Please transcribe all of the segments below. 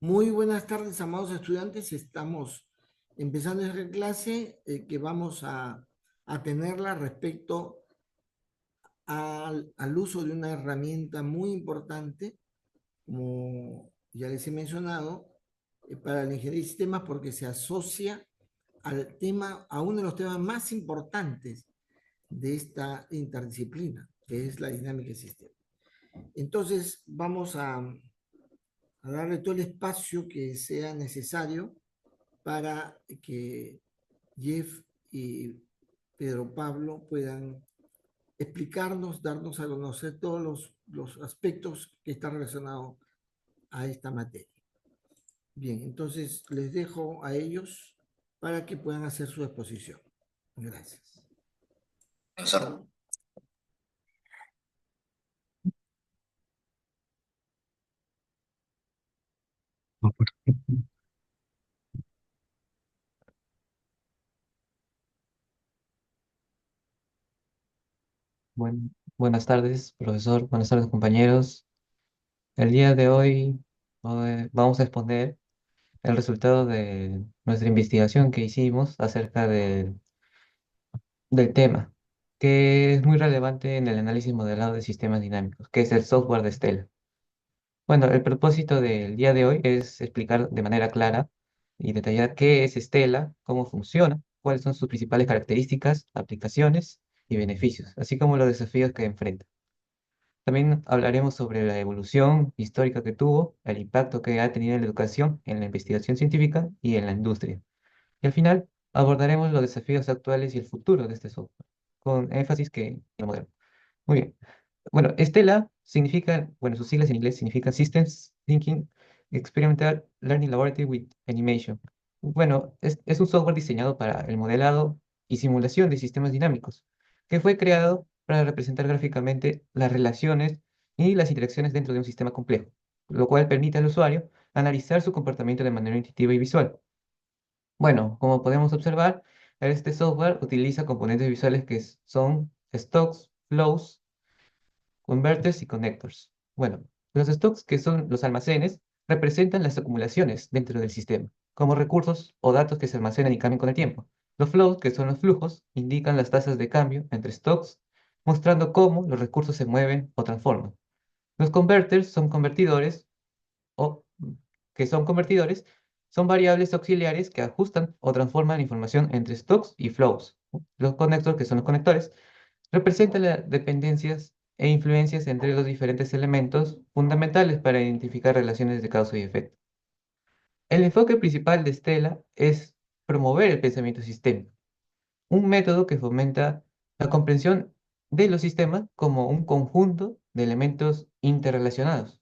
Muy buenas tardes, amados estudiantes. Estamos empezando esta clase que vamos a tenerla respecto al uso de una herramienta muy importante, como ya les he mencionado, para la ingeniería de sistemas porque se asocia al tema, a uno de los temas más importantes de esta interdisciplina, que es la dinámica de sistemas. Entonces, vamos a darle todo el espacio que sea necesario para que Jeff y Pedro Pablo puedan explicarnos, darnos a conocer todos los aspectos que están relacionados a esta materia. Bien, entonces les dejo a ellos para que puedan hacer su exposición. Gracias. Profesor, buenas tardes, profesor. Buenas tardes, compañeros. El día de hoy vamos a exponer el resultado de nuestra investigación que hicimos acerca del tema, que es muy relevante en el análisis modelado de sistemas dinámicos, que es el software de Stella. Bueno, el propósito del día de hoy es explicar de manera clara y detallada qué es Stella, cómo funciona, cuáles son sus principales características, aplicaciones y beneficios, así como los desafíos que enfrenta. También hablaremos sobre la evolución histórica que tuvo, el impacto que ha tenido en la educación, en la investigación científica y en la industria. Y al final abordaremos los desafíos actuales y el futuro de este software, con énfasis que en lo moderno. Muy bien. Bueno, Stella significa, bueno, sus siglas en inglés significan Systems Thinking Experimental Learning Laboratory with Animation. Bueno, es un software diseñado para el modelado y simulación de sistemas dinámicos, que fue creado para representar gráficamente las relaciones y las interacciones dentro de un sistema complejo, lo cual permite al usuario analizar su comportamiento de manera intuitiva y visual. Bueno, como podemos observar, este software utiliza componentes visuales que son stocks, flows, converters y connectors. Bueno, los stocks, que son los almacenes, representan las acumulaciones dentro del sistema, como recursos o datos que se almacenan y cambian con el tiempo. Los flows, que son los flujos, indican las tasas de cambio entre stocks, mostrando cómo los recursos se mueven o transforman. Los converters son convertidores o convertidores, son variables auxiliares que ajustan o transforman información entre stocks y flows. Los connectors, que son los conectores, representan las dependencias e influencias entre los diferentes elementos fundamentales para identificar relaciones de causa y efecto. El enfoque principal de Stella es promover el pensamiento sistémico, un método que fomenta la comprensión de los sistemas como un conjunto de elementos interrelacionados,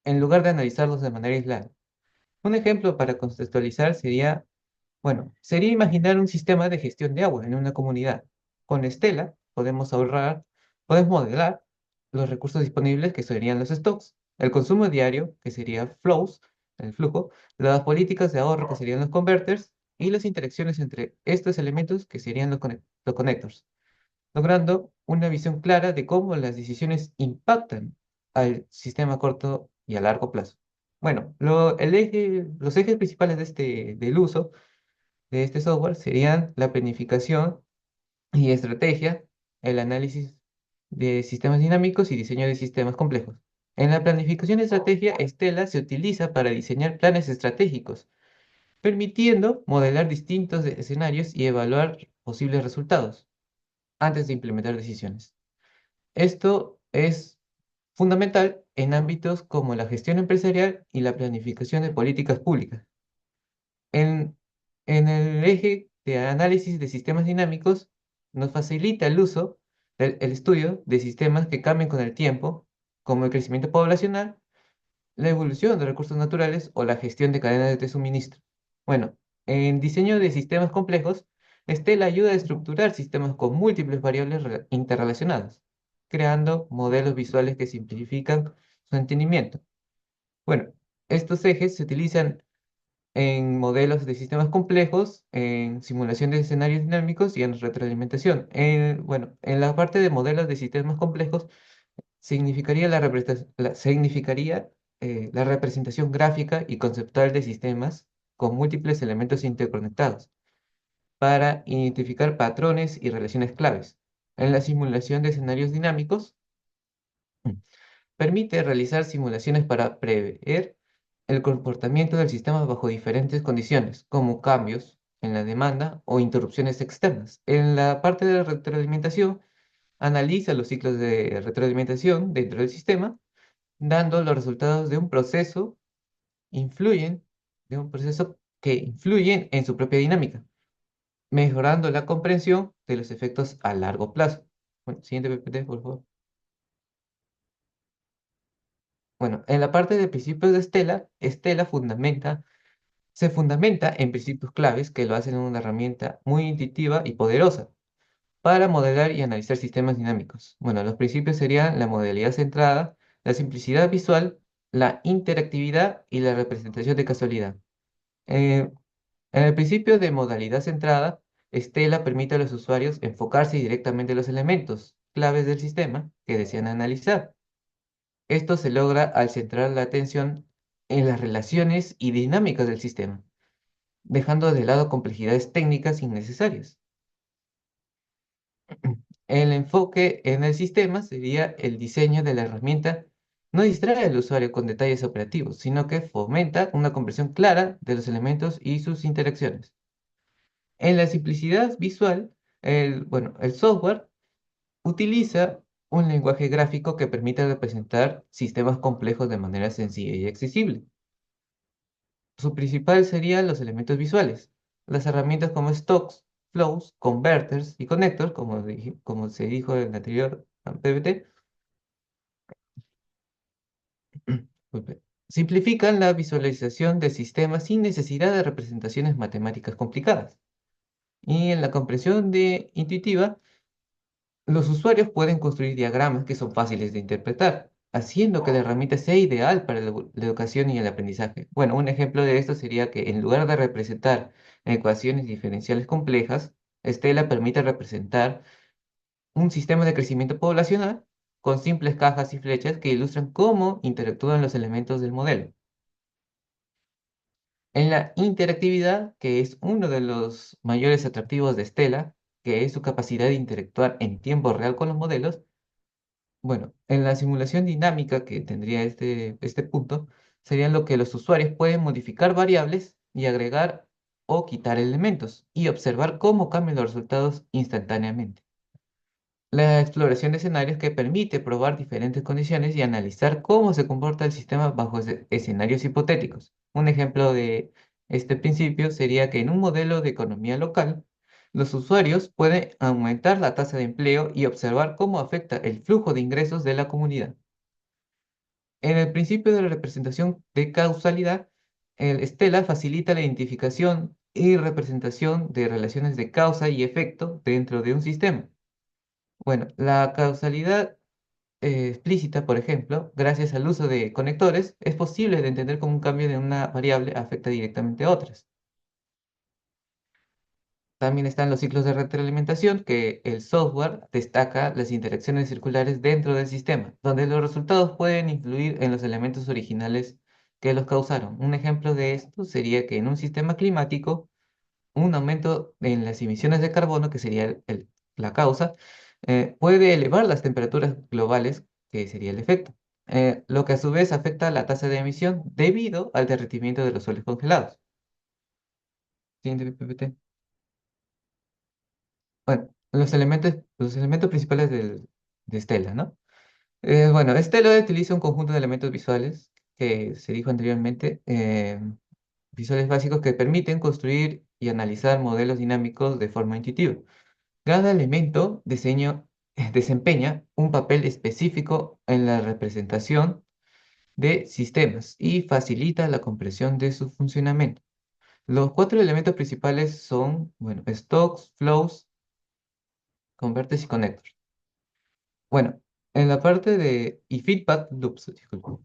en lugar de analizarlos de manera aislada. Un ejemplo para contextualizar sería, bueno, sería imaginar un sistema de gestión de agua en una comunidad. Con Stella podemos modelar los recursos disponibles, que serían los stocks, el consumo diario, que sería flows, el flujo, las políticas de ahorro, que serían los converters, y las interacciones entre estos elementos, que serían los connectors, logrando una visión clara de cómo las decisiones impactan al sistema a corto y a largo plazo. Bueno, los ejes principales del uso de este software serían la planificación y estrategia, el análisis de sistemas dinámicos y diseño de sistemas complejos. En la planificación y estrategia, Stella se utiliza para diseñar planes estratégicos, permitiendo modelar distintos escenarios y evaluar posibles resultados antes de implementar decisiones. Esto es fundamental en ámbitos como la gestión empresarial y la planificación de políticas públicas. En, en el eje de análisis de sistemas dinámicos, nos facilita el uso del estudio de sistemas que cambian con el tiempo, como el crecimiento poblacional, la evolución de recursos naturales o la gestión de cadenas de suministro. Bueno, en diseño de sistemas complejos, Stella ayuda a estructurar sistemas con múltiples variables interrelacionadas, creando modelos visuales que simplifican su entendimiento. Bueno, estos ejes se utilizan en modelos de sistemas complejos, en simulación de escenarios dinámicos y en retroalimentación. Bueno, en la parte de modelos de sistemas complejos significaría la representación gráfica y conceptual de sistemas con múltiples elementos interconectados para identificar patrones y relaciones claves. En la simulación de escenarios dinámicos, mm, permite realizar simulaciones para prever el comportamiento del sistema bajo diferentes condiciones, como cambios en la demanda o interrupciones externas. En la parte de la retroalimentación, analiza los ciclos de retroalimentación dentro del sistema, dando los resultados influyen, de un proceso que influyen en su propia dinámica, mejorando la comprensión de los efectos a largo plazo. Bueno, siguiente PPT, por favor. Bueno, en la parte de principios de Stella se fundamenta en principios claves que lo hacen una herramienta muy intuitiva y poderosa para modelar y analizar sistemas dinámicos. Bueno, los principios serían la modalidad centrada, la simplicidad visual, la interactividad y la representación de casualidad. Eh, en el principio de modalidad centrada, Stella permite a los usuarios enfocarse directamente en los elementos claves del sistema que desean analizar. Esto se logra al centrar la atención en las relaciones y dinámicas del sistema, dejando de lado complejidades técnicas innecesarias. El enfoque en el sistema sería el diseño de la herramienta. No distrae al usuario con detalles operativos, sino que fomenta una comprensión clara de los elementos y sus interacciones. En la simplicidad visual, el software utiliza un lenguaje gráfico que permite representar sistemas complejos de manera sencilla y accesible. Su principal serían los elementos visuales. Las herramientas como stocks, flows, converters y connectors, como se dijo en el anterior PPT, disculpe, simplifican la visualización de sistemas sin necesidad de representaciones matemáticas complicadas. Y en la comprensión intuitiva, los usuarios pueden construir diagramas que son fáciles de interpretar, haciendo que la herramienta sea ideal para la educación y el aprendizaje. Bueno, un ejemplo de esto sería que en lugar de representar ecuaciones diferenciales complejas, Stella permite representar un sistema de crecimiento poblacional con simples cajas y flechas que ilustran cómo interactúan los elementos del modelo. En la interactividad, que es uno de los mayores atractivos de Stella, que es su capacidad de interactuar en tiempo real con los modelos. Bueno, en la simulación dinámica que tendría este punto, sería lo que los usuarios pueden modificar variables y agregar o quitar elementos y observar cómo cambian los resultados instantáneamente. La exploración de escenarios que permite probar diferentes condiciones y analizar cómo se comporta el sistema bajo escenarios hipotéticos. Un ejemplo de este principio sería que en un modelo de economía local, los usuarios pueden aumentar la tasa de empleo y observar cómo afecta el flujo de ingresos de la comunidad. En el principio de la representación de causalidad, el Stella facilita la identificación y representación de relaciones de causa y efecto dentro de un sistema. Bueno, la causalidad explícita, por ejemplo, gracias al uso de conectores, es posible de entender cómo un cambio de una variable afecta directamente a otras. También están los ciclos de retroalimentación, que el software destaca las interacciones circulares dentro del sistema, donde los resultados pueden influir en los elementos originales que los causaron. Un ejemplo de esto sería que en un sistema climático, un aumento en las emisiones de carbono, que sería la causa, puede elevar las temperaturas globales, que sería el efecto, lo que a su vez afecta la tasa de emisión debido al derretimiento de los suelos congelados. Siguiente PPT. Bueno, los elementos principales de Stella, ¿no? Bueno, Stella utiliza un conjunto de elementos visuales que se dijo anteriormente, visuales básicos que permiten construir y analizar modelos dinámicos de forma intuitiva. Cada elemento desempeña un papel específico en la representación de sistemas y facilita la comprensión de su funcionamiento. Los cuatro elementos principales son, bueno, stocks, flows, converters y connectors. Bueno, en la parte y feedback loops, disculpa,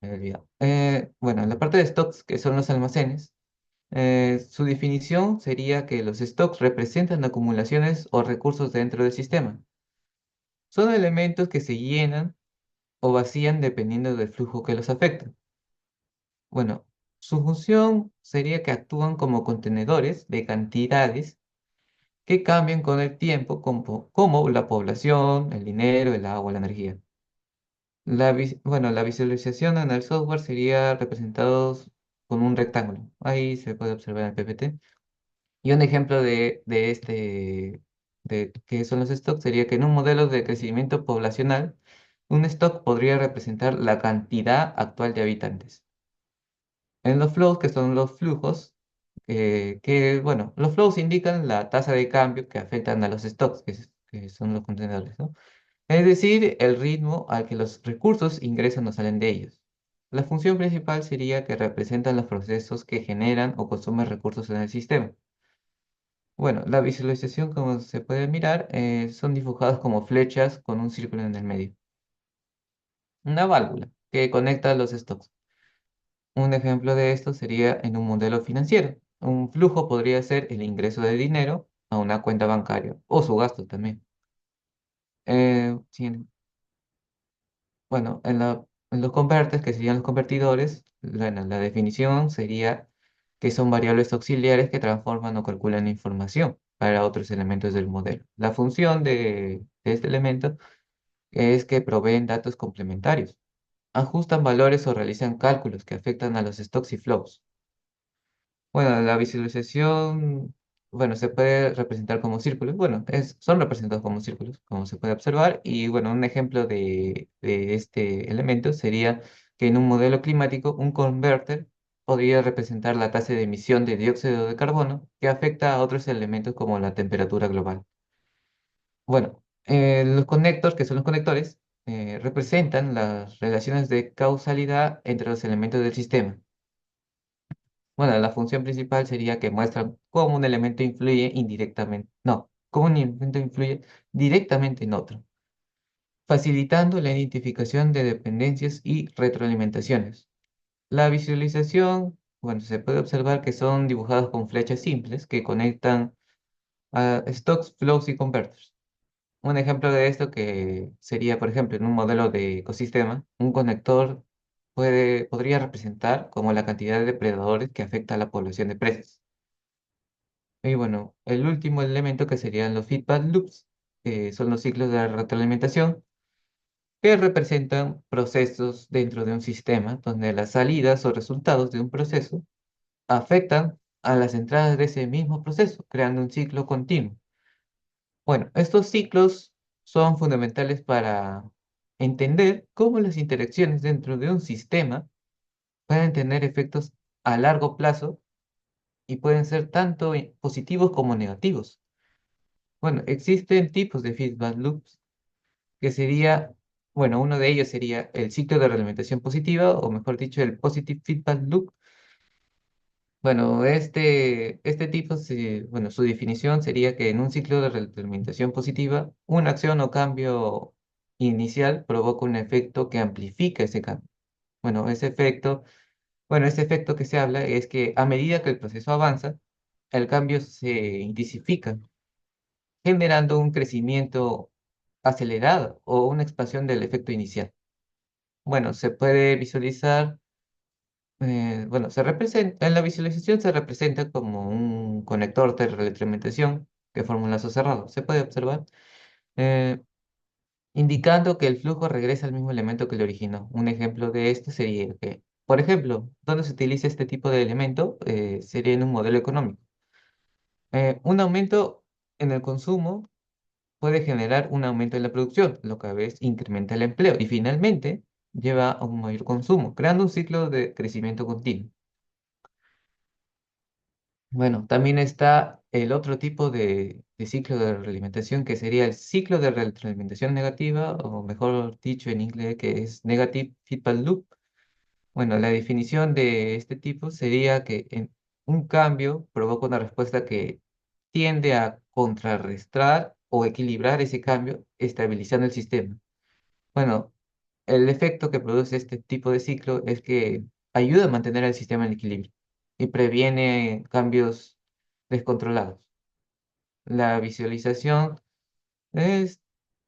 me había olvidado. Bueno, en la parte de stocks, que son los almacenes, su definición sería que los stocks representan acumulaciones o recursos dentro del sistema. Son elementos que se llenan o vacían dependiendo del flujo que los afecta. Bueno, su función sería que actúan como contenedores de cantidades que cambian con el tiempo, como la población, el dinero, el agua, la energía. Bueno, la visualización en el software sería representados con un rectángulo. Ahí se puede observar en el PPT. Y un ejemplo de qué son los stocks sería que en un modelo de crecimiento poblacional, un stock podría representar la cantidad actual de habitantes. En los flows, que son los flujos, bueno, los flows indican la tasa de cambio que afectan a los stocks, que son los contenedores, ¿no? Es decir, el ritmo al que los recursos ingresan o salen de ellos. La función principal sería que representan los procesos que generan o consumen recursos en el sistema. Bueno, la visualización, como se puede mirar, son dibujadas como flechas con un círculo en el medio. Una válvula que conecta los stocks. Un ejemplo de esto sería en un modelo financiero. Un flujo podría ser el ingreso de dinero a una cuenta bancaria o su gasto también. Sí, bueno, en los converters, que serían los convertidores, bueno, la definición sería que son variables auxiliares que transforman o calculan información para otros elementos del modelo. La función de este elemento es que proveen datos complementarios, ajustan valores o realizan cálculos que afectan a los stocks y flows. Bueno, la visualización, bueno, se puede representar como círculos. Bueno, son representados como círculos, como se puede observar. Y bueno, un ejemplo de este elemento sería que en un modelo climático, un converter podría representar la tasa de emisión de dióxido de carbono que afecta a otros elementos como la temperatura global. Bueno, los conectores, que son los conectores, representan las relaciones de causalidad entre los elementos del sistema. Bueno, la función principal sería que muestran cómo un elemento influye indirectamente, no, cómo un elemento influye directamente en otro, facilitando la identificación de dependencias y retroalimentaciones. La visualización, bueno, se puede observar que son dibujadas con flechas simples que conectan a stocks, flows y converters. Un ejemplo de esto que sería, por ejemplo, en un modelo de ecosistema, un conector podría representar como la cantidad de depredadores que afecta a la población de presas. Y bueno, el último elemento que serían los feedback loops, que son los ciclos de retroalimentación, que representan procesos dentro de un sistema donde las salidas o resultados de un proceso afectan a las entradas de ese mismo proceso, creando un ciclo continuo. Bueno, estos ciclos son fundamentales para entender cómo las interacciones dentro de un sistema pueden tener efectos a largo plazo y pueden ser tanto positivos como negativos. Bueno, existen tipos de feedback loops que sería, bueno, uno de ellos sería el ciclo de realimentación positiva, o mejor dicho, el positive feedback loop. Bueno, este tipo, bueno, su definición sería que en un ciclo de realimentación positiva, una acción o cambio inicial provoca un efecto que amplifica ese cambio. Bueno, ese efecto que se habla es que a medida que el proceso avanza, el cambio se intensifica, generando un crecimiento acelerado o una expansión del efecto inicial. Bueno, se puede visualizar, bueno, en la visualización se representa como un conector de retroalimentación que forma un lazo cerrado. Se puede observar, eh, indicando que el flujo regresa al mismo elemento que lo originó. Un ejemplo de esto sería que, por ejemplo, donde se utiliza este tipo de elemento, sería en un modelo económico. Un aumento en el consumo puede generar un aumento en la producción, lo que a veces incrementa el empleo y finalmente lleva a un mayor consumo, creando un ciclo de crecimiento continuo. Bueno, también está el otro tipo de ciclo de realimentación que sería el ciclo de retroalimentación negativa, o mejor dicho en inglés, que es Negative Feedback Loop. Bueno, la definición de este tipo sería que un cambio provoca una respuesta que tiende a contrarrestar o equilibrar ese cambio, estabilizando el sistema. Bueno, el efecto que produce este tipo de ciclo es que ayuda a mantener el sistema en equilibrio y previene cambios descontrolados. La visualización es,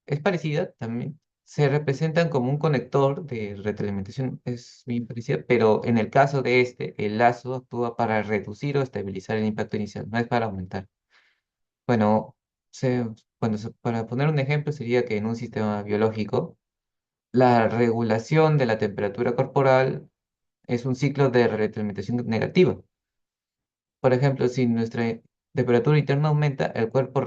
es parecida también. se representan como un conector de retroalimentación, es bien parecido, pero en el caso de este, el lazo actúa para reducir o estabilizar el impacto inicial, no es para aumentar. Bueno, se, para poner un ejemplo, sería que en un sistema biológico, la regulación de la temperatura corporal es un ciclo de retroalimentación negativa. Por ejemplo, si nuestra temperatura interna aumenta, el cuerpo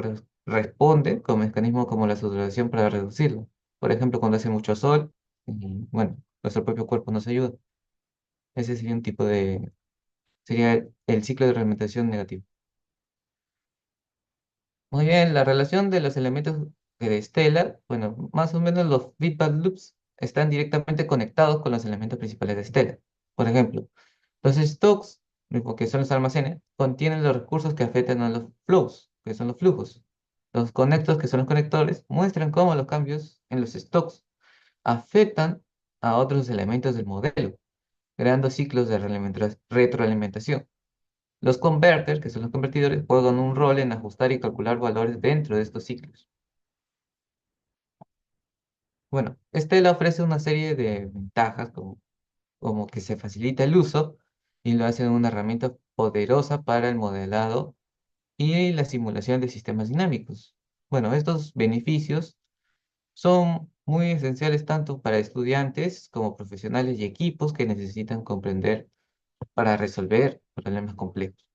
responde con mecanismos como la sudoración para reducirlo. Por ejemplo, cuando hace mucho sol, y, bueno, nuestro propio cuerpo nos ayuda. Ese sería un tipo sería el ciclo de retroalimentación negativo. Muy bien, la relación de los elementos de Stella, bueno, más o menos los feedback loops están directamente conectados con los elementos principales de Stella. Por ejemplo, los stocks, que son los almacenes, contienen los recursos que afectan a los flows, que son los flujos. Los conectores, que son los conectores, muestran cómo los cambios en los stocks afectan a otros elementos del modelo, creando ciclos de retroalimentación. Los converters, que son los convertidores, juegan un rol en ajustar y calcular valores dentro de estos ciclos. Bueno, Stella ofrece una serie de ventajas como que se facilita el uso y lo hace una herramienta poderosa para el modelado y la simulación de sistemas dinámicos. Bueno, estos beneficios son muy esenciales tanto para estudiantes como profesionales y equipos que necesitan comprender para resolver problemas complejos.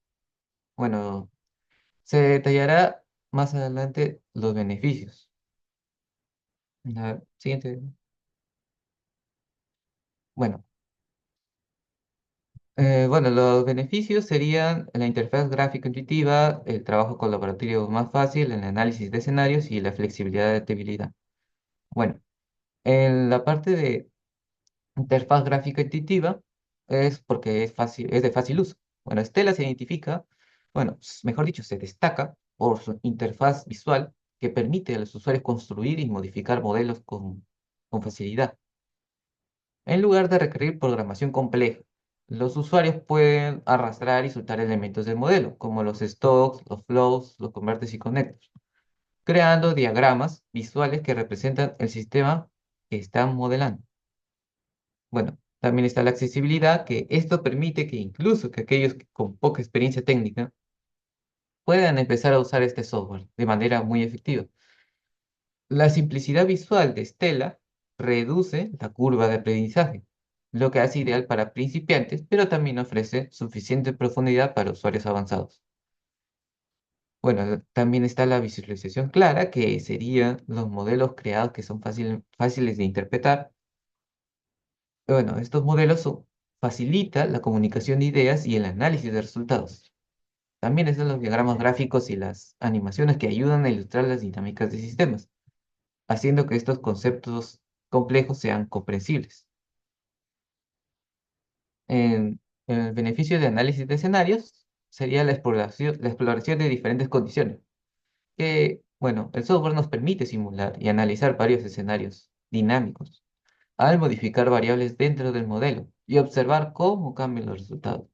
Bueno, se detallará más adelante los beneficios. La siguiente. Bueno, bueno, los beneficios serían la interfaz gráfica intuitiva, el trabajo colaborativo más fácil, el análisis de escenarios y la flexibilidad de adaptabilidad. Bueno, en la parte de interfaz gráfica intuitiva es porque es fácil, es de fácil uso. Bueno, Stella se identifica, bueno, mejor dicho, se destaca por su interfaz visual que permite a los usuarios construir y modificar modelos con facilidad. En lugar de requerir programación compleja, los usuarios pueden arrastrar y soltar elementos del modelo, como los stocks, los flows, los converters y connectors, creando diagramas visuales que representan el sistema que están modelando. Bueno, también está la accesibilidad, que esto permite que incluso que aquellos con poca experiencia técnica puedan empezar a usar este software de manera muy efectiva. La simplicidad visual de Stella reduce la curva de aprendizaje, lo que hace ideal para principiantes, pero también ofrece suficiente profundidad para usuarios avanzados. Bueno, también está la visualización clara, que serían los modelos creados que son fáciles de interpretar. Bueno, estos modelos facilitan la comunicación de ideas y el análisis de resultados. También están los diagramas gráficos y las animaciones que ayudan a ilustrar las dinámicas de sistemas, haciendo que estos conceptos complejos sean comprensibles. El beneficio de análisis de escenarios sería la exploración de diferentes condiciones, que, bueno, el software nos permite simular y analizar varios escenarios dinámicos al modificar variables dentro del modelo y observar cómo cambian los resultados.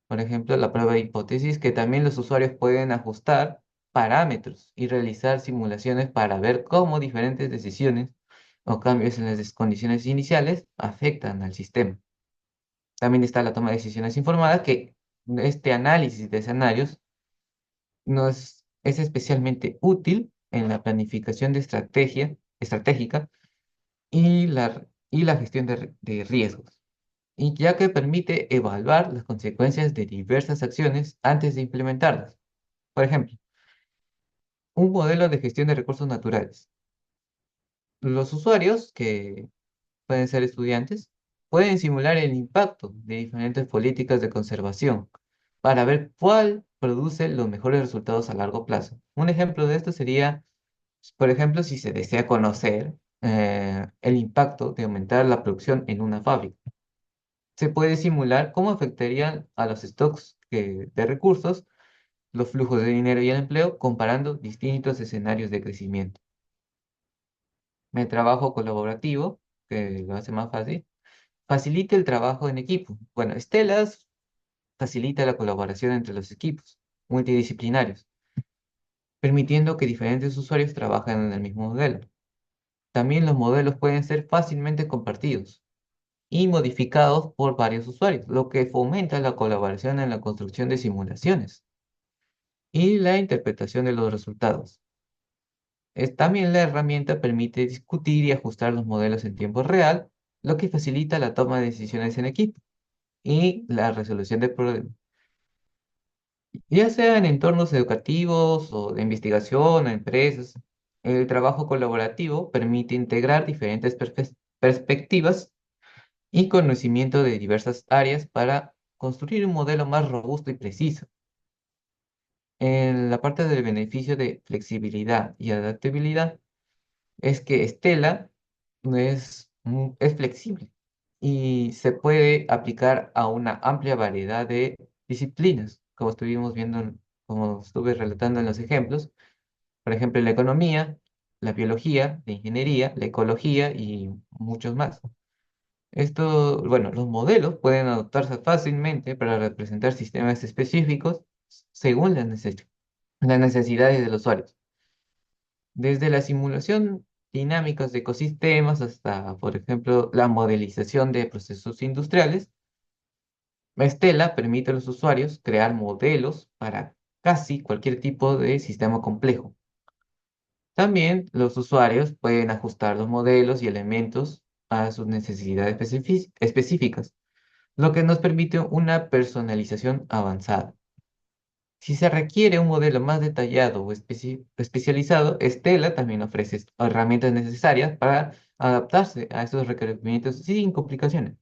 Por ejemplo, la prueba de hipótesis, que también los usuarios pueden ajustar parámetros y realizar simulaciones para ver cómo diferentes decisiones o cambios en las condiciones iniciales afectan al sistema. También está la toma de decisiones informadas, que este análisis de escenarios es especialmente útil en la planificación de estratégica y la gestión de riesgos, y ya que permite evaluar las consecuencias de diversas acciones antes de implementarlas. Por ejemplo, un modelo de gestión de recursos naturales. Los usuarios, que pueden ser estudiantes, pueden simular el impacto de diferentes políticas de conservación para ver cuál produce los mejores resultados a largo plazo. Un ejemplo de esto sería, por ejemplo, si se desea conocer el impacto de aumentar la producción en una fábrica. Se puede simular cómo afectarían a los stocks de recursos, los flujos de dinero y el empleo, comparando distintos escenarios de crecimiento. El trabajo colaborativo, que lo hace más fácil, facilita el trabajo en equipo. Bueno, Estelas facilita la colaboración entre los equipos multidisciplinarios, permitiendo que diferentes usuarios trabajen en el mismo modelo. También los modelos pueden ser fácilmente compartidos y modificados por varios usuarios, lo que fomenta la colaboración en la construcción de simulaciones y la interpretación de los resultados. También la herramienta permite discutir y ajustar los modelos en tiempo real, lo que facilita la toma de decisiones en equipo y la resolución de problemas. Ya sea en entornos educativos o de investigación o empresas, el trabajo colaborativo permite integrar diferentes perspectivas y conocimiento de diversas áreas para construir un modelo más robusto y preciso. En la parte del beneficio de flexibilidad y adaptabilidad es que Stella es flexible y se puede aplicar a una amplia variedad de disciplinas, como estuvimos viendo, como estuve relatando en los ejemplos, por ejemplo, la economía, la biología, la ingeniería, la ecología y muchos más. Esto, bueno, los modelos pueden adaptarse fácilmente para representar sistemas específicos según las necesidades del usuario. Desde la simulación dinámicas de ecosistemas hasta, por ejemplo, la modelización de procesos industriales, Stella permite a los usuarios crear modelos para casi cualquier tipo de sistema complejo. También los usuarios pueden ajustar los modelos y elementos a sus necesidades específicas, lo que nos permite una personalización avanzada. Si se requiere un modelo más detallado o especializado, Stella también ofrece herramientas necesarias para adaptarse a estos requerimientos sin complicaciones.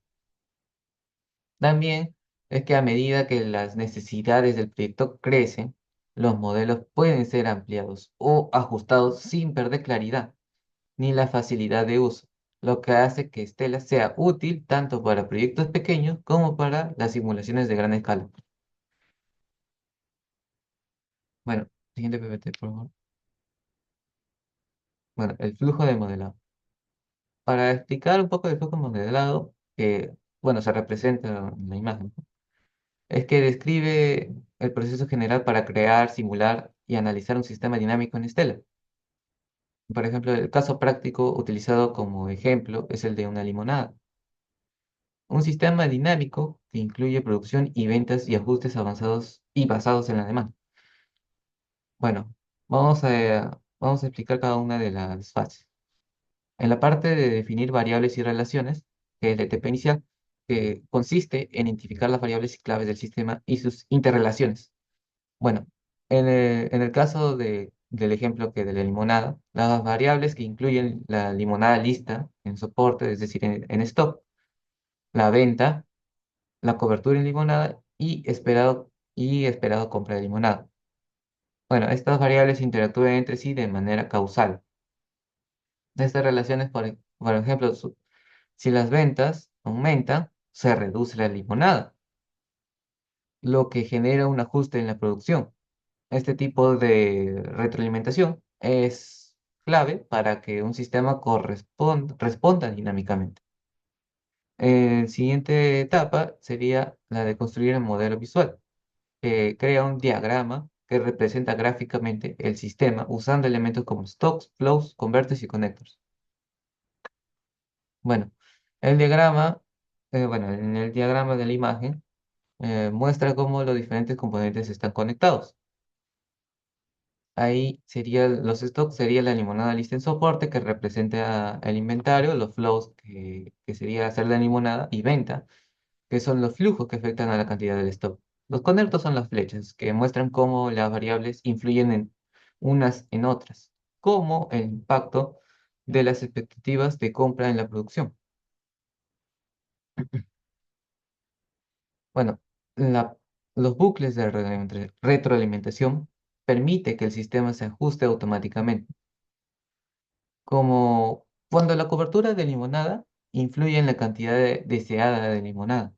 También es que a medida que las necesidades del proyecto crecen, los modelos pueden ser ampliados o ajustados sin perder claridad ni la facilidad de uso, lo que hace que Stella sea útil tanto para proyectos pequeños como para las simulaciones de gran escala. Bueno, siguiente PPT, por favor. Bueno, el flujo de modelado. Para explicar un poco del flujo modelado, que, bueno, se representa en la imagen, ¿no? Es que describe el proceso general para crear, simular y analizar un sistema dinámico en Stella. Por ejemplo, el caso práctico utilizado como ejemplo es el de una limonada. Un sistema dinámico que incluye producción y ventas y ajustes avanzados y basados en la demanda. Bueno, vamos a explicar cada una de las fases. En la parte de definir variables y relaciones, que es la etapa inicial, que consiste en identificar las variables y claves del sistema y sus interrelaciones. Bueno, en el caso del ejemplo que de la limonada, las variables que incluyen la limonada lista en soporte, es decir, en stock, la venta, la cobertura en limonada y esperado compra de limonada. Bueno, estas variables interactúan entre sí de manera causal. Estas relaciones, por ejemplo, si las ventas aumentan, se reduce la limonada, lo que genera un ajuste en la producción. Este tipo de retroalimentación es clave para que un sistema responda dinámicamente. Siguiente etapa sería la de construir el modelo visual, que crea un diagrama que representa gráficamente el sistema usando elementos como stocks, flows, converters y connectors. Bueno, el diagrama, en el diagrama de la imagen muestra cómo los diferentes componentes están conectados. Ahí los stocks sería la limonada lista en soporte que representa el inventario, los flows que sería hacer la limonada y venta, que son los flujos que afectan a la cantidad del stock. Los conectos son las flechas que muestran cómo las variables influyen en unas en otras, como el impacto de las expectativas de compra en la producción. Bueno, la- los bucles de retroalimentación permite que el sistema se ajuste automáticamente, como cuando la cobertura de limonada influye en la cantidad deseada de limonada.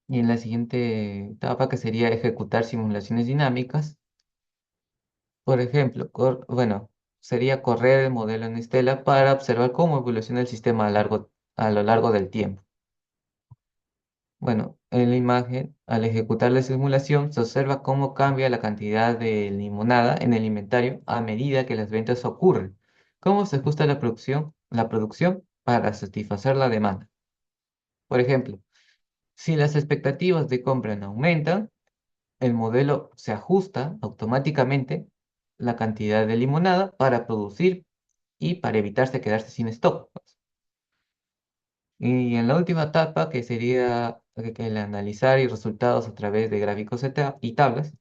Y en la siguiente etapa, que sería ejecutar simulaciones dinámicas, por ejemplo, sería correr el modelo en Stella para observar cómo evoluciona el sistema a lo largo del tiempo. Bueno, en la imagen, al ejecutar la simulación, se observa cómo cambia la cantidad de limonada en el inventario a medida que las ventas ocurren. Cómo se ajusta la producción para satisfacer la demanda. Por ejemplo, si las expectativas de compra no aumentan, el modelo se ajusta automáticamente la cantidad de limonada para producir y para evitarse quedarse sin stock, pues. Y en la última etapa, que sería que el analizar y resultados a través de gráficos y tablas,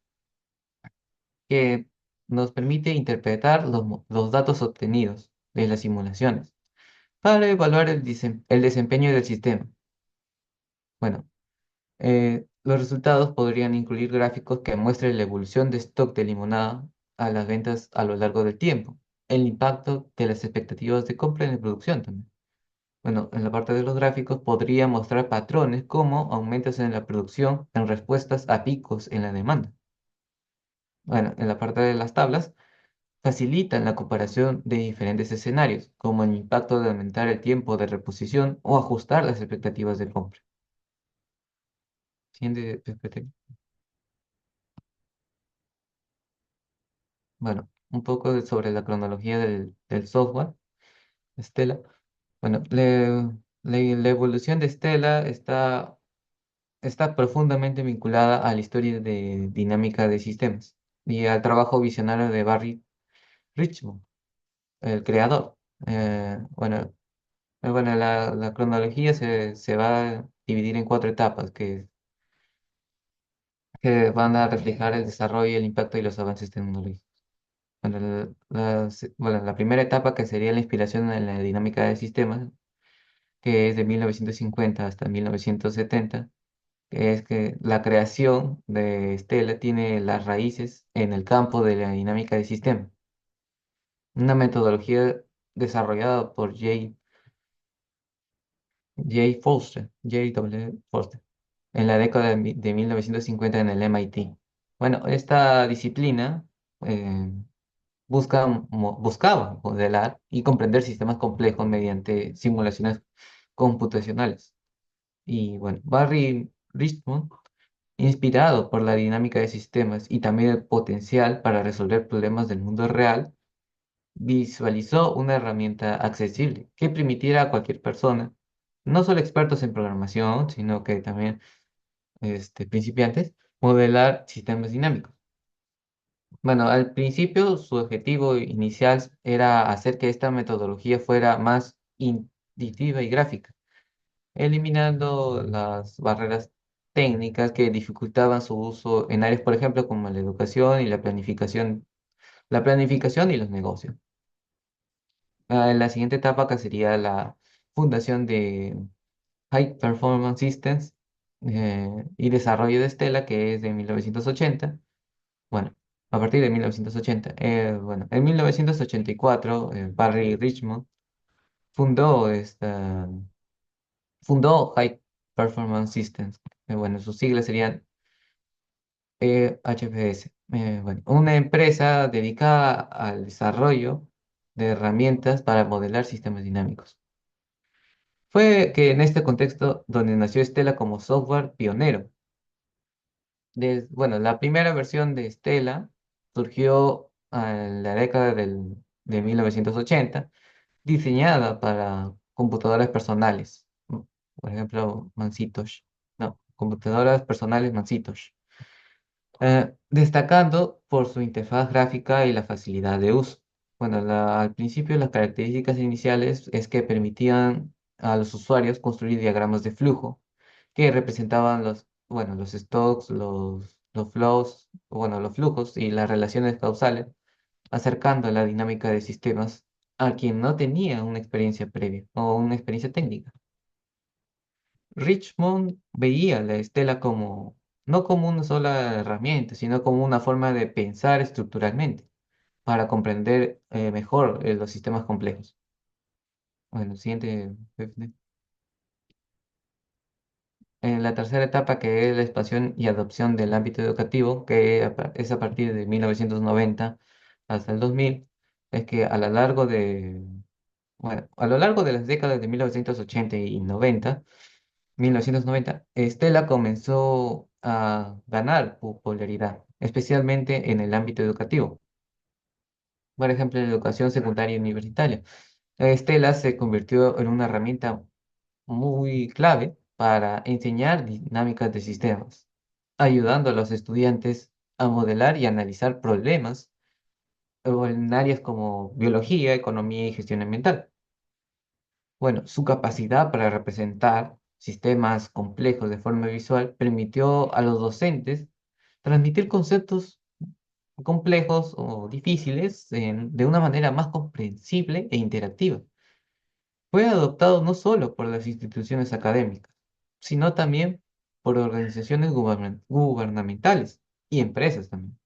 que nos permite interpretar los datos obtenidos de las simulaciones para evaluar el desempeño del sistema. Bueno, los resultados podrían incluir gráficos que muestren la evolución de stock de limonada a las ventas a lo largo del tiempo, el impacto de las expectativas de compra en la producción también. Bueno, en la parte de los gráficos podría mostrar patrones como aumentos en la producción en respuestas a picos en la demanda. Bueno, en la parte de las tablas facilitan la comparación de diferentes escenarios, como el impacto de aumentar el tiempo de reposición o ajustar las expectativas de compra. Siguiente perspectiva. Bueno, un poco sobre la cronología del software, Stella. Bueno, la evolución de Stella está profundamente vinculada a la historia de dinámica de sistemas y al trabajo visionario de Barry Richmond, el creador. Bueno, la cronología se va a dividir en cuatro etapas que van a reflejar el desarrollo, el impacto y los avances tecnológicos. Bueno, la primera etapa, que sería la inspiración en la dinámica de sistemas, que es de 1950 hasta 1970, que es que la creación de Stella tiene las raíces en el campo de la dinámica de sistemas, una metodología desarrollada por J. W. Forster, en la década de 1950 en el MIT. Bueno, esta disciplina eh, buscaba modelar y comprender sistemas complejos mediante simulaciones computacionales. Y bueno, Barry Richmond, inspirado por la dinámica de sistemas y también el potencial para resolver problemas del mundo real, visualizó una herramienta accesible que permitiera a cualquier persona, no solo expertos en programación, sino que también principiantes, modelar sistemas dinámicos. Bueno, al principio su objetivo inicial era hacer que esta metodología fuera más intuitiva y gráfica, eliminando las barreras técnicas que dificultaban su uso en áreas, por ejemplo, como la educación y la planificación y los negocios. La siguiente etapa, que sería la fundación de High Performance Systems y desarrollo de Stella, que es de 1980. Bueno, a partir de 1980. Bueno, en 1984, Barry Richmond fundó fundó High Performance Systems. Bueno, sus siglas serían HPS. Bueno, una empresa dedicada al desarrollo de herramientas para modelar sistemas dinámicos. Fue que en este contexto donde nació Stella como software pionero. Bueno, la primera versión de Stella surgió en la década de 1980, diseñada para computadoras personales. Por ejemplo, Macintosh. No, computadoras personales Macintosh. Destacando por su interfaz gráfica y la facilidad de uso. Bueno, al principio las características iniciales es que permitían a los usuarios construir diagramas de flujo que representaban los stocks, los flows, bueno, los flujos y las relaciones causales, acercando la dinámica de sistemas a quien no tenía una experiencia previa o una experiencia técnica. Richmond veía la estela no como una sola herramienta, sino como una forma de pensar estructuralmente para comprender mejor los sistemas complejos. Bueno, siguiente. Fefne. En la tercera etapa, que es la expansión y adopción del ámbito educativo, que es a partir de 1990 hasta el 2000, es que bueno, a lo largo de las décadas de 1980 y 90, 1990, Stella comenzó a ganar popularidad, especialmente en el ámbito educativo, por ejemplo, en la educación secundaria y universitaria. Stella se convirtió en una herramienta muy clave para enseñar dinámicas de sistemas, ayudando a los estudiantes a modelar y analizar problemas o en áreas como biología, economía y gestión ambiental. Bueno, su capacidad para representar sistemas complejos de forma visual permitió a los docentes transmitir conceptos complejos o difíciles de una manera más comprensible e interactiva. Fue adoptado no solo por las instituciones académicas, sino también por organizaciones gubernamentales y empresas también.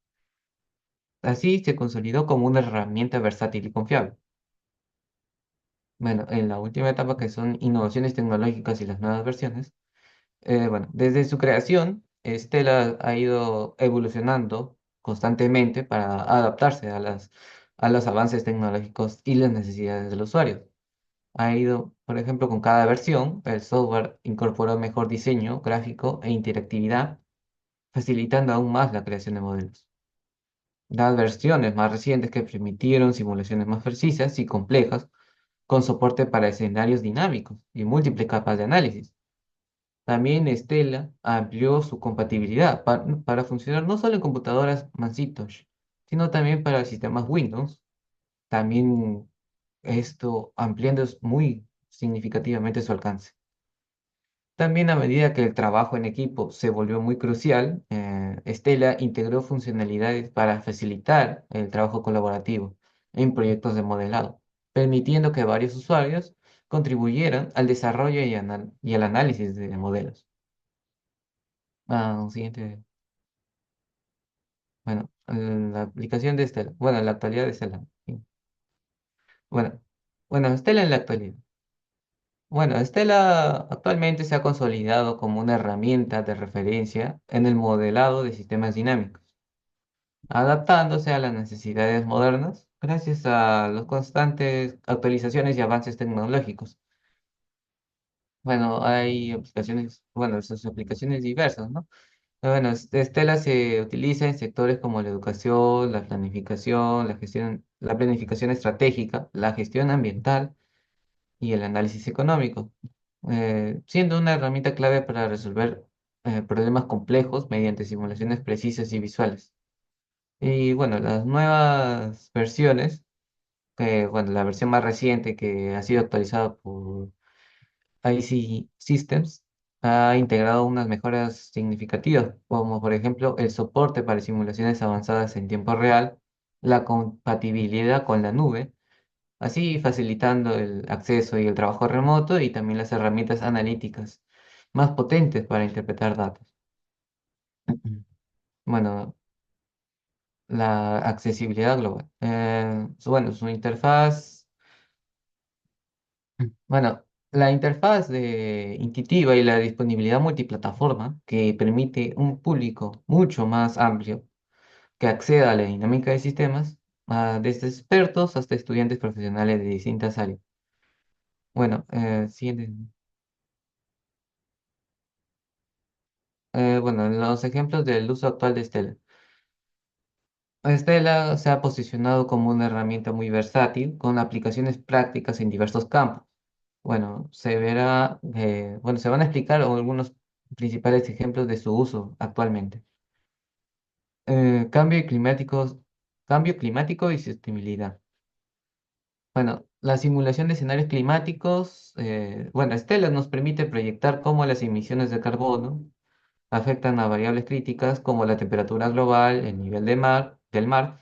Así se consolidó como una herramienta versátil y confiable. Bueno, en la última etapa, que son innovaciones tecnológicas y las nuevas versiones, bueno, desde su creación, Stella ha ido evolucionando constantemente para adaptarse a los avances tecnológicos y las necesidades del usuario. Ha ido, por ejemplo, con cada versión, el software incorporó mejor diseño gráfico e interactividad, facilitando aún más la creación de modelos. Las versiones más recientes que permitieron simulaciones más precisas y complejas, con soporte para escenarios dinámicos y múltiples capas de análisis. También Stella amplió su compatibilidad para funcionar no solo en computadoras Macintosh, sino también para sistemas Windows. También esto ampliando muy significativamente su alcance. También a medida que el trabajo en equipo se volvió muy crucial, Stella integró funcionalidades para facilitar el trabajo colaborativo en proyectos de modelado, permitiendo que varios usuarios contribuyeran al desarrollo y al análisis de modelos. Siguiente. Bueno, la aplicación de Stella. Bueno, la actualidad de Stella. Sí. Bueno, bueno, Stella en la actualidad. Bueno, Stella actualmente se ha consolidado como una herramienta de referencia en el modelado de sistemas dinámicos, adaptándose a las necesidades modernas gracias a las constantes actualizaciones y avances tecnológicos. Bueno, hay aplicaciones, bueno, sus aplicaciones diversas, ¿no? Bueno, Stella se utiliza en sectores como la educación, la planificación, la planificación estratégica, la gestión ambiental y el análisis económico, siendo una herramienta clave para resolver problemas complejos mediante simulaciones precisas y visuales. Y bueno, las nuevas versiones, bueno, la versión más reciente que ha sido actualizada por IC Systems, ha integrado unas mejoras significativas, como por ejemplo el soporte para simulaciones avanzadas en tiempo real, la compatibilidad con la nube, así facilitando el acceso y el trabajo remoto y también las herramientas analíticas más potentes para interpretar datos. Bueno, la accesibilidad global. Bueno, su interfaz, bueno, la interfaz intuitiva y la disponibilidad multiplataforma que permite un público mucho más amplio que acceda a la dinámica de sistemas, desde expertos hasta estudiantes profesionales de distintas áreas. Bueno, siguiente. Bueno, los ejemplos del uso actual de Stella. Stella se ha posicionado como una herramienta muy versátil con aplicaciones prácticas en diversos campos. Bueno, bueno, se van a explicar algunos principales ejemplos de su uso actualmente. Cambio climático, cambio climático y sostenibilidad. Bueno, la simulación de escenarios climáticos, bueno, Stella nos permite proyectar cómo las emisiones de carbono afectan a variables críticas como la temperatura global, el nivel del mar,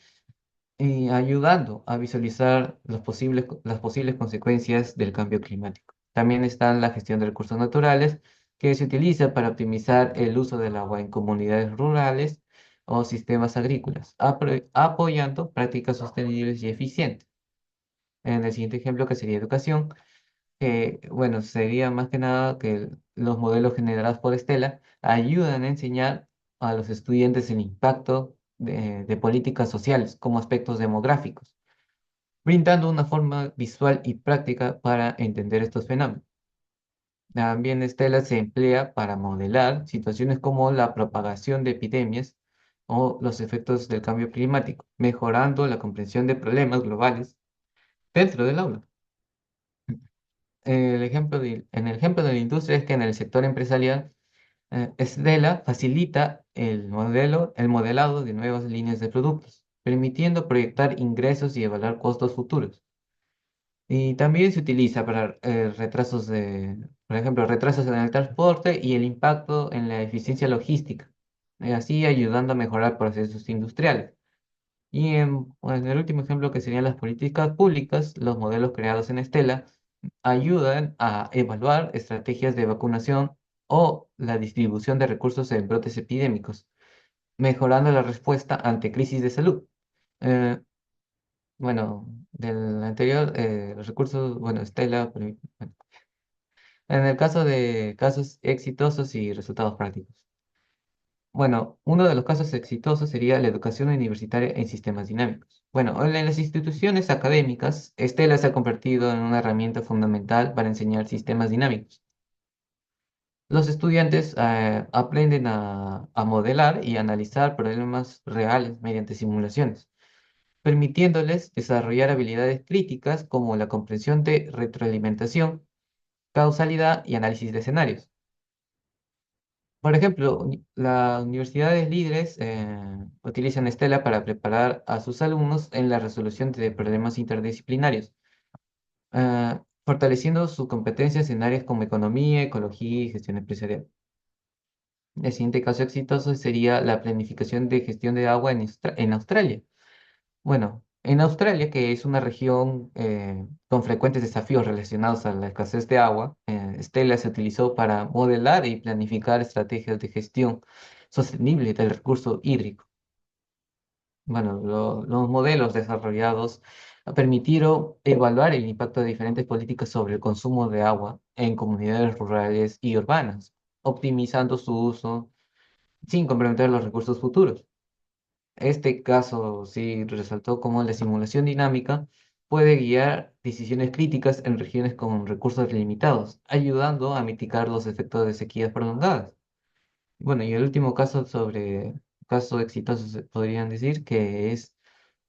y ayudando a visualizar las posibles consecuencias del cambio climático. También está la gestión de recursos naturales, que se utiliza para optimizar el uso del agua en comunidades rurales o sistemas agrícolas, apoyando prácticas sostenibles y eficientes. En el siguiente ejemplo, que sería educación, bueno, sería más que nada que los modelos generados por Stella ayudan a enseñar a los estudiantes el impacto de políticas sociales como aspectos demográficos, brindando una forma visual y práctica para entender estos fenómenos. También Stella se emplea para modelar situaciones como la propagación de epidemias o los efectos del cambio climático, mejorando la comprensión de problemas globales dentro del aula. En el ejemplo de la industria es que en el sector empresarial, Stella facilita el modelado de nuevas líneas de productos, permitiendo proyectar ingresos y evaluar costos futuros. Y también se utiliza para por ejemplo, retrasos en el transporte y el impacto en la eficiencia logística, así ayudando a mejorar procesos industriales. En el último ejemplo, que serían las políticas públicas, los modelos creados en Estela ayudan a evaluar estrategias de vacunación o la distribución de recursos en brotes epidémicos, mejorando la respuesta ante crisis de salud. Eh, bueno, del anterior, los recursos, bueno, Estela, bueno, en el caso de casos exitosos y resultados prácticos. Bueno, uno de los casos exitosos sería la educación universitaria en sistemas dinámicos. Bueno, en las instituciones académicas, Stella se ha convertido en una herramienta fundamental para enseñar sistemas dinámicos. Los estudiantes aprenden a modelar y analizar problemas reales mediante simulaciones, permitiéndoles desarrollar habilidades críticas como la comprensión de retroalimentación, causalidad y análisis de escenarios. Por ejemplo, las universidades líderes utilizan Stella para preparar a sus alumnos en la resolución de problemas interdisciplinarios, fortaleciendo sus competencias en áreas como economía, ecología y gestión empresarial. El siguiente caso exitoso sería la planificación de gestión de agua en Australia. Bueno, en Australia, que es una región con frecuentes desafíos relacionados a la escasez de agua, Stella se utilizó para modelar y planificar estrategias de gestión sostenible del recurso hídrico. Bueno, los modelos desarrollados permitieron evaluar el impacto de diferentes políticas sobre el consumo de agua en comunidades rurales y urbanas, optimizando su uso sin comprometer los recursos futuros. Este caso sí resaltó cómo la simulación dinámica puede guiar decisiones críticas en regiones con recursos limitados, ayudando a mitigar los efectos de sequías prolongadas. Bueno, y el último caso exitoso, se podrían decir que es,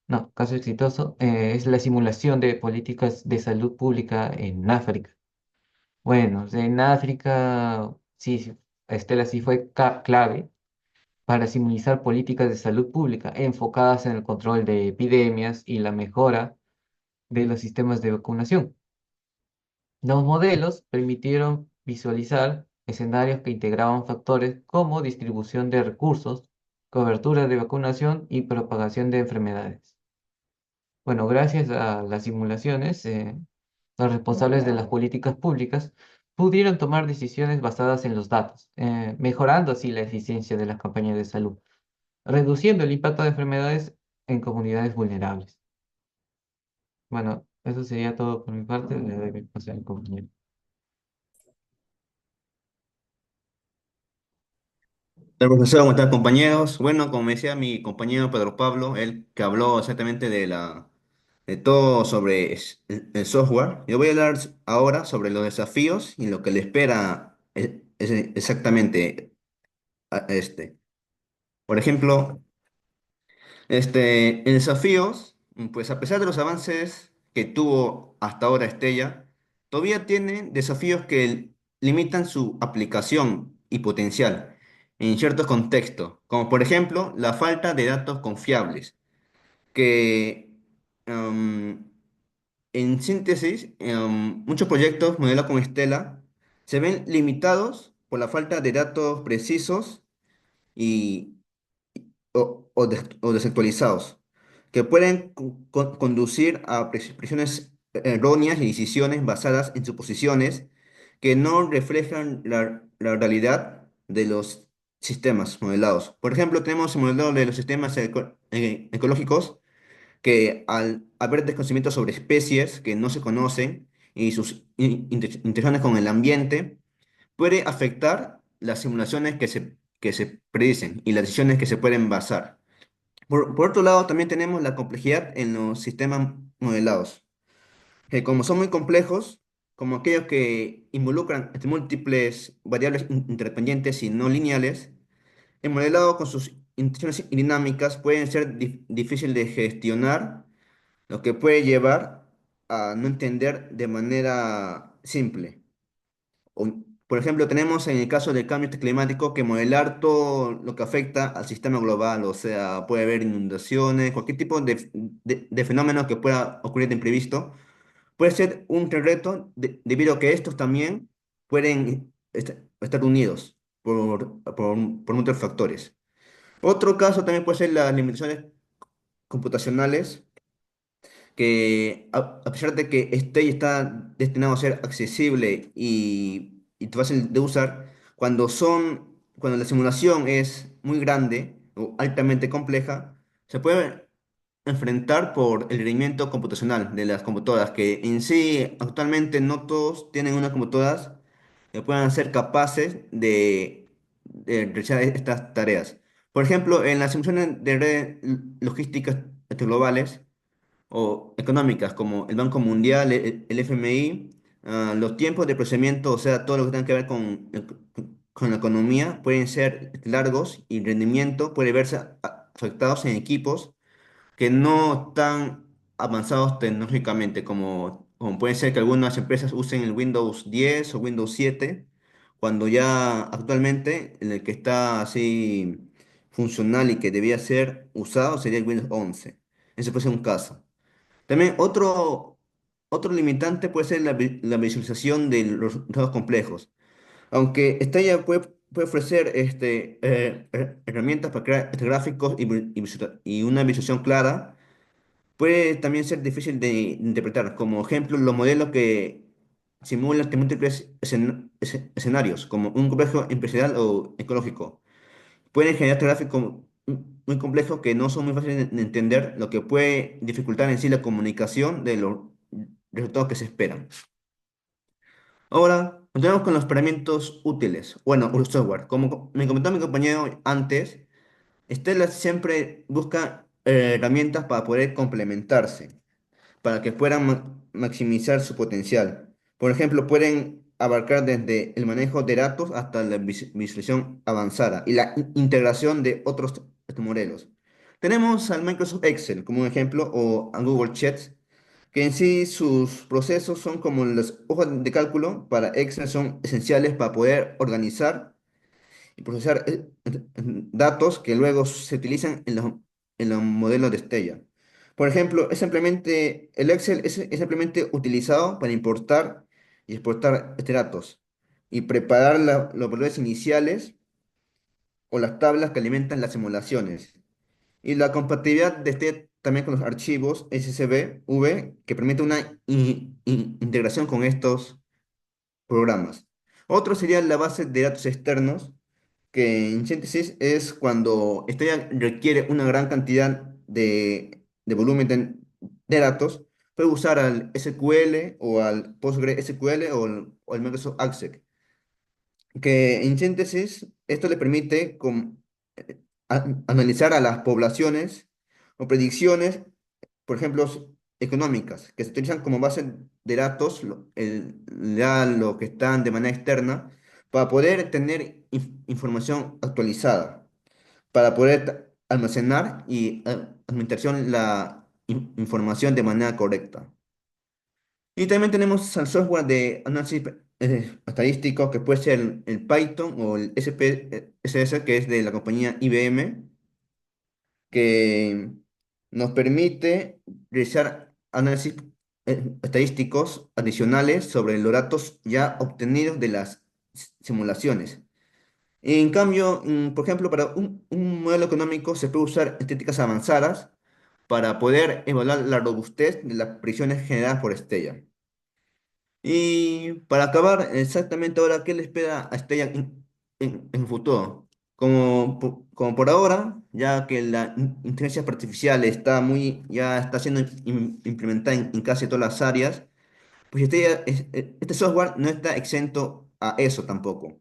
no, caso exitoso, es la simulación de políticas de salud pública en África. Bueno, en África, sí, Estela sí fue clave para simulizar políticas de salud pública enfocadas en el control de epidemias y la mejora de los sistemas de vacunación. Los modelos permitieron visualizar escenarios que integraban factores como distribución de recursos, cobertura de vacunación y propagación de enfermedades. Bueno, gracias a las simulaciones, los responsables de las políticas públicas pudieron tomar decisiones basadas en los datos, mejorando así la eficiencia de las campañas de salud, reduciendo el impacto de enfermedades en comunidades vulnerables. Bueno, eso sería todo por mi parte. Le doy mi paso al compañero. Hola, profesor, ¿cómo están, compañeros? Bueno, como me decía mi compañero Pedro Pablo, él que habló exactamente de todo sobre el software, yo voy a hablar ahora sobre los desafíos y lo que le espera exactamente a este. Por ejemplo, en desafíos, pues a pesar de los avances que tuvo hasta ahora Estella, todavía tiene desafíos que limitan su aplicación y potencial en ciertos contextos, como por ejemplo la falta de datos confiables, que em, en síntesis, muchos proyectos modelados con Estela se ven limitados por la falta de datos precisos y o desactualizados, que pueden conducir a presiones erróneas y decisiones basadas en suposiciones que no reflejan la realidad de los sistemas modelados. Por ejemplo, tenemos el modelo de los sistemas ecológicos que al haber desconocimiento sobre especies que no se conocen y sus interacciones con el ambiente, puede afectar las simulaciones que se predicen y las decisiones que se pueden basar. Por otro lado, también tenemos la complejidad en los sistemas modelados, que como son muy complejos, como aquellos que involucran múltiples variables interdependientes y no lineales, el modelado con sus intenciones y dinámicas pueden ser difícil de gestionar, lo que puede llevar a no entender de manera simple. Por ejemplo, tenemos en el caso del cambio climático que modelar todo lo que afecta al sistema global, o sea, puede haber inundaciones, cualquier tipo de fenómeno que pueda ocurrir de imprevisto, puede ser un gran reto debido a que estos también pueden estar unidos por muchos factores. Otro caso también puede ser las limitaciones computacionales que a pesar de que este está destinado a ser accesible y fácil de usar, cuando la simulación es muy grande o altamente compleja, se puede enfrentar por el rendimiento computacional de las computadoras, que en sí actualmente no todos tienen unas computadoras que puedan ser capaces de realizar estas tareas. Por ejemplo, en las simulaciones de redes logísticas globales, o económicas como el Banco Mundial, el FMI, los tiempos de procesamiento, o sea, todo lo que tenga que ver con la economía, pueden ser largos y el rendimiento puede verse afectados en equipos que no están avanzados tecnológicamente, como puede ser que algunas empresas usen el Windows 10 o Windows 7, cuando ya actualmente el que está así funcional y que debía ser usado sería el Windows 11. Ese puede ser un caso. También otro limitante puede ser la visualización de los resultados complejos. Aunque Stella puede ofrecer herramientas para crear gráficos y una visualización clara, puede también ser difícil de interpretar. Como ejemplo, los modelos que simulan múltiples escenarios, como un complejo empresarial o ecológico pueden generar gráficos muy complejos que no son muy fáciles de entender, lo que puede dificultar en sí la comunicación de los resultados que se esperan. Ahora, continuamos con los parámetros útiles. Bueno, un software. Como me comentó mi compañero antes, Stella siempre busca herramientas para poder complementarse para que puedan maximizar su potencial. Por ejemplo, pueden abarcar desde el manejo de datos hasta la visualización avanzada y la integración de otros modelos. Tenemos al Microsoft Excel como un ejemplo o a Google Sheets, que en sí sus procesos son como las hojas de cálculo para Excel, son esenciales para poder organizar y procesar datos que luego se utilizan en los modelos de Stella. Por ejemplo, el Excel es simplemente utilizado para importar y exportar datos y preparar los valores iniciales o las tablas que alimentan las simulaciones. Y la compatibilidad de este también con los archivos SSV que permite una integración con estos programas. Otro sería la base de datos externos, que en síntesis es cuando esta requiere una gran cantidad de volumen de datos, puede usar al SQL o al PostgreSQL o el Microsoft Access, que en síntesis esto le permite analizar a las poblaciones o predicciones, por ejemplo, económicas, que se utilizan como base de datos, ya lo que están de manera externa, para poder tener información actualizada, para poder almacenar y administrar la información de manera correcta. Y también tenemos al software de análisis estadístico, que puede ser el Python o el SPSS, que es de la compañía IBM, que nos permite realizar análisis estadísticos adicionales sobre los datos ya obtenidos de las simulaciones. En cambio, por ejemplo, para un modelo económico se puede usar estéticas avanzadas para poder evaluar la robustez de las predicciones generadas por Stella. Y para acabar, exactamente ahora, ¿qué le espera a Stella en el futuro? Como por ahora, ya que la inteligencia artificial ya está siendo implementada en casi todas las áreas, pues este software no está exento a eso tampoco,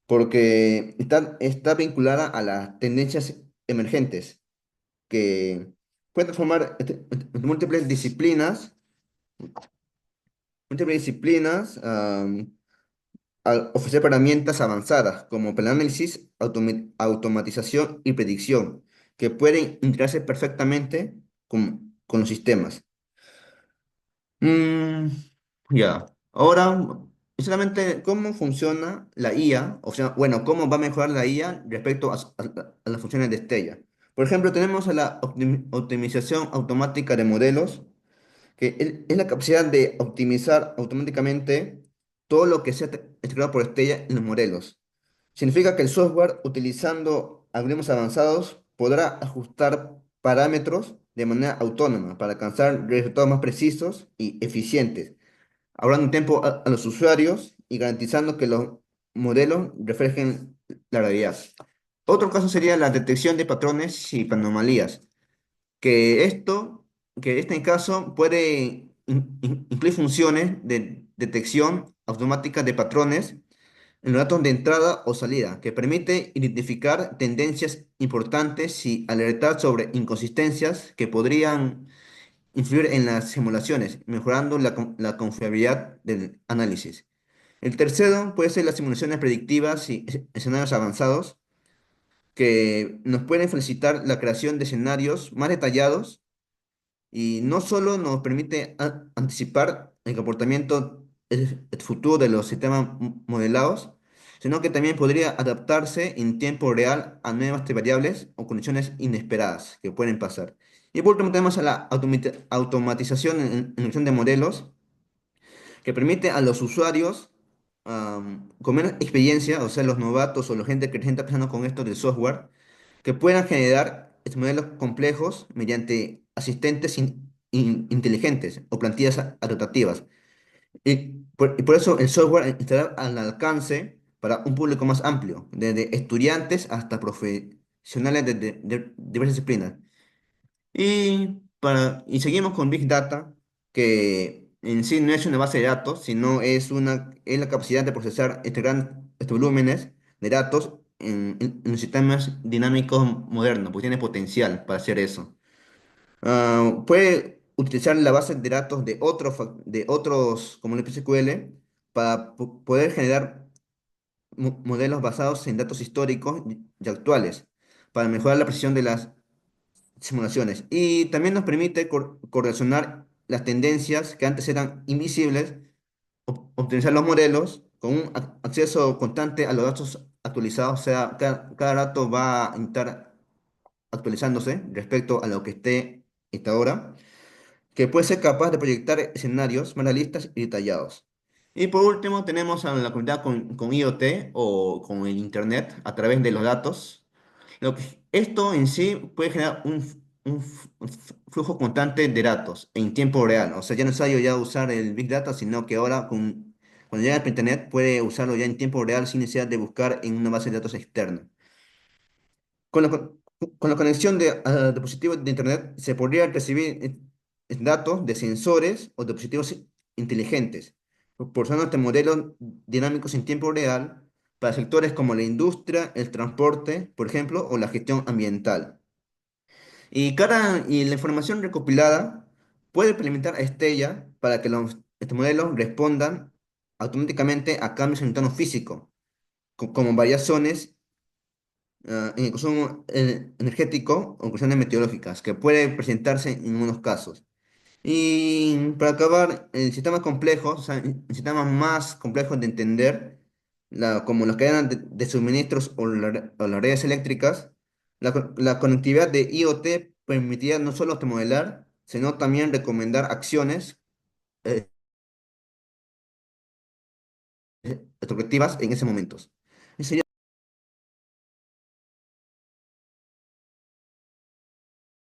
porque está vinculada a las tendencias emergentes que pueden transformar múltiples disciplinas múltiples disciplinas al ofrecer herramientas avanzadas como análisis, automatización y predicción, que pueden integrarse perfectamente con los sistemas. Mm, ya, ahora, solamente cómo funciona la IA, o sea, bueno, cómo va a mejorar la IA respecto a las funciones de Stella. Por ejemplo, tenemos a la optimización automática de modelos, que es la capacidad de optimizar automáticamente todo lo que sea integrado por Stella en los modelos. Significa que el software, utilizando algoritmos avanzados, podrá ajustar parámetros de manera autónoma para alcanzar resultados más precisos y eficientes, ahorrando tiempo a los usuarios y garantizando que los modelos reflejen la realidad. Otro caso sería la detección de patrones y anomalías, que esto, que este caso puede incluir funciones de detección automática de patrones en los datos de entrada o salida, que permite identificar tendencias importantes y alertar sobre inconsistencias que podrían influir en las simulaciones, mejorando la confiabilidad del análisis. El tercero puede ser las simulaciones predictivas y escenarios avanzados, que nos pueden facilitar la creación de escenarios más detallados y no solo nos permite anticipar el comportamiento futuro de los sistemas modelados, sino que también podría adaptarse en tiempo real a nuevas variables o condiciones inesperadas que pueden pasar. Y por último tenemos a la automatización en la gestión de modelos, que permite a los usuarios con menos experiencia, o sea, los novatos o la gente que recién está empezando con esto del software, que puedan generar estos modelos complejos mediante asistentes inteligentes o plantillas adaptativas. Y por eso el software estará al alcance para un público más amplio, desde estudiantes hasta profesionales de diversas disciplinas. Y seguimos con Big Data, que en sí no es una base de datos, sino es la capacidad de procesar estos volúmenes de datos en los sistemas dinámicos modernos, pues tiene potencial para hacer eso. Puede utilizar la base de datos de otros como el SQL, para poder generar modelos basados en datos históricos y actuales, para mejorar la precisión de las simulaciones. Y también nos permite correlacionar las tendencias que antes eran invisibles, optimizar los modelos con un acceso constante a los datos actualizados. O sea, cada dato va a estar actualizándose respecto a lo que esté hasta ahora, que puede ser capaz de proyectar escenarios más realistas y detallados. Y por último, tenemos a la comunidad con IoT o con el Internet a través de los datos. Esto en sí puede generar un flujo constante de datos en tiempo real. O sea, ya no es necesario ya usar el Big Data, sino que ahora cuando llega el Internet puede usarlo ya en tiempo real sin necesidad de buscar en una base de datos externa. Con la conexión de dispositivos de Internet se podría recibir datos de sensores o dispositivos inteligentes, proporcionando modelos dinámicos en tiempo real para sectores como la industria, el transporte, por ejemplo, o la gestión ambiental. Y la información recopilada puede implementar a Estella para que estos modelos respondan automáticamente a cambios en el entorno físico, como variaciones en el consumo energético o cuestiones meteorológicas, que puede presentarse en unos casos. Y para acabar, en sistemas complejos, o sea, en sistemas más complejos de entender, como las cadenas de suministros o las redes eléctricas, la conectividad de IoT permitiría no solo modelar, sino también recomendar acciones eh, efectivas en ese momento. Ese